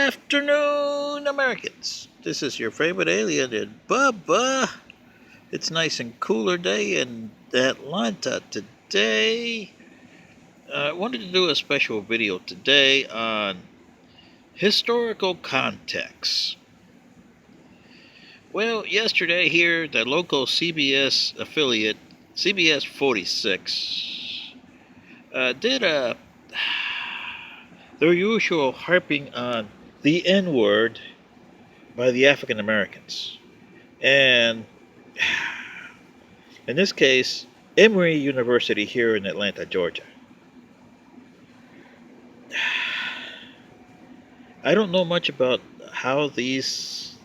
afternoon, Americans. This is your favorite alien in Bubba. It's nice and cooler day in Atlanta today. I wanted to do a special video today on historical context. Well, yesterday here, the local CBS affiliate, CBS 46, did their usual harping on the N-word by the African Americans. And in this case, Emory University here in Atlanta, Georgia. I don't know much about how these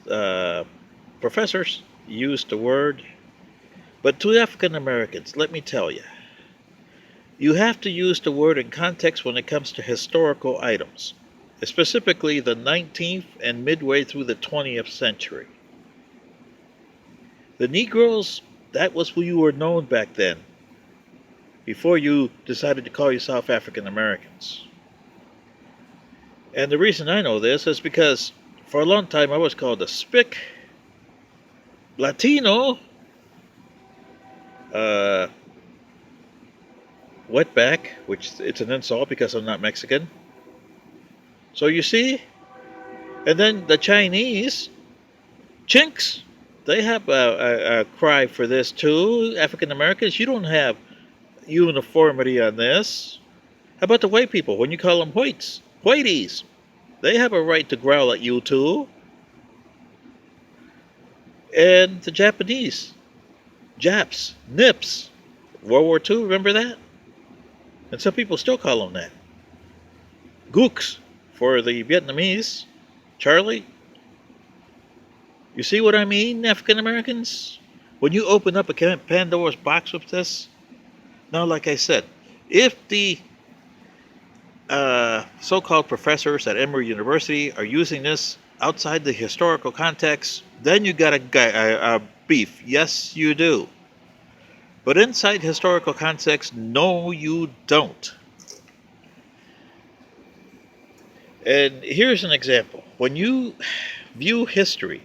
professors use the word, but to African Americans, let me tell you, you have to use the word in context when it comes to historical items, specifically the 19th and midway through the 20th century. The Negroes, that was who you were known back then, before you decided to call yourself African Americans. And the reason I know this is because for a long time I was called a spick, Latino, wetback, which it's an insult because I'm not Mexican. So you see, and then the Chinese, chinks, they have a cry for this too. African Americans, you don't have uniformity on this. How about the white people? When you call them whites, whiteies, they have a right to growl at you too. And the Japanese, Japs, Nips, World War II, remember that? And some people still call them that. Gooks for the Vietnamese, Charlie. You see what I mean, African Americans? When you open up a Pandora's box with this, now, like I said, if the so-called professors at Emory University are using this outside the historical context, then you got a beef. Yes, you do. But inside historical context, no, you don't. And here's an example. When you view history,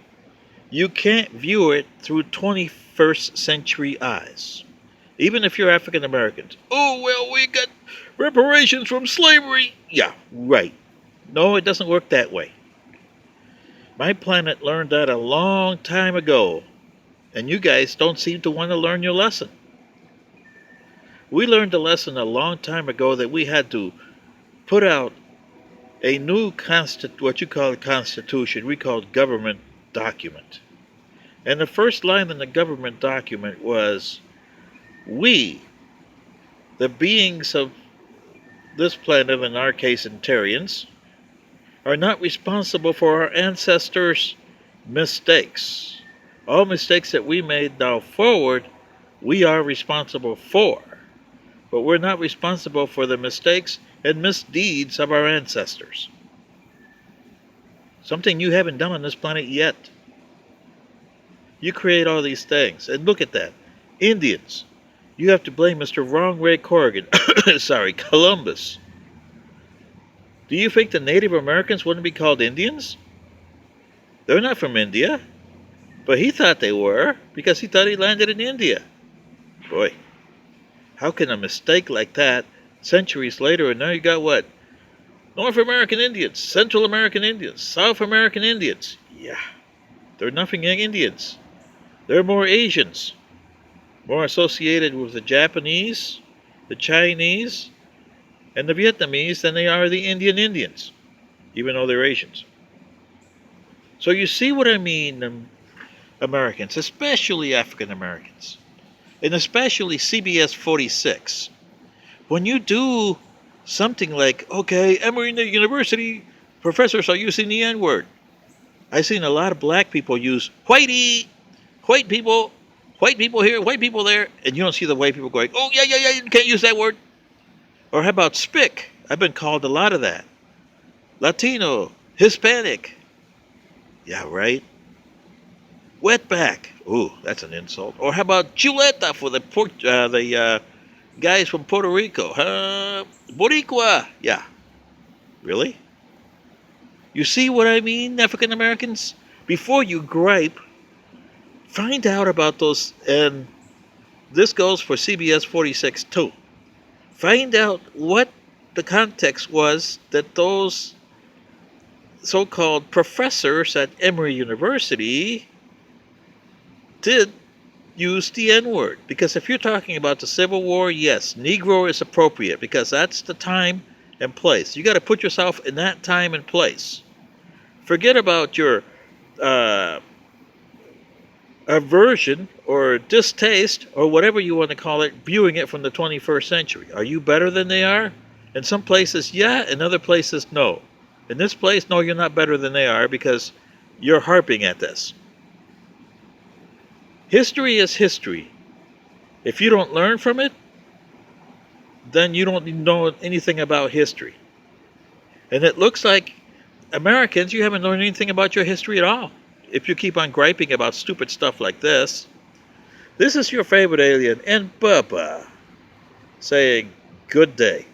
you can't view it through 21st century eyes. Even if you're African Americans. Oh, well, we got reparations from slavery. Yeah, right. No, it doesn't work that way. My planet learned that a long time ago, and you guys don't seem to want to learn your lesson. We learned a lesson a long time ago that we had to put out a new what you call a constitution, we called government document. And the first line in the government document was, we, the beings of this planet, in our case, Ontarians, are not responsible for our ancestors' mistakes. All mistakes that we made now forward, we are responsible for. But we're not responsible for the mistakes and misdeeds of our ancestors. Something you haven't done on this planet yet. You create all these things. And look at that. Indians. You have to blame Mr. Wrong Ray Corrigan. Sorry, Columbus. Do you think the Native Americans wouldn't be called Indians? They're not from India. But he thought they were, because he thought he landed in India. Boy, how can a mistake like that, centuries later, and now you got what? North American Indians, Central American Indians, South American Indians. Yeah, they're nothing like Indians. They're more Asians. More associated with the Japanese, the Chinese, and the Vietnamese than they are the Indians, even though they're Asians. So you see what I mean, Americans, especially African Americans, and especially CBS 46. When you do something like, okay, Emory University professors are using the N-word. I've seen a lot of black people use whitey, white people here, white people there, and you don't see the white people going, oh, yeah, you can't use that word. Or how about spick? I've been called a lot of that. Latino, Hispanic. Yeah, right. Wetback. Ooh, that's an insult. Or how about chuleta for the guys from Puerto Rico? Boricua. Yeah. Really? You see what I mean, African Americans? Before you gripe, find out about those, and this goes for CBS 46 too. Find out what the context was that those so called professors at Emory University did use the N word. Because if you're talking about the Civil War, yes, Negro is appropriate because that's the time and place. You got to put yourself in that time and place. Forget about your uh, aversion or distaste or whatever you want to call it, viewing it from the 21st century. Are you better than they are? In some places, yeah. In other places, no. In this place, no, you're not better than they are because you're harping at this. History is history. If you don't learn from it, then you don't know anything about history. And it looks like Americans, you haven't learned anything about your history at all. If you keep on griping about stupid stuff like this. This is your favorite alien and Bubba saying good day.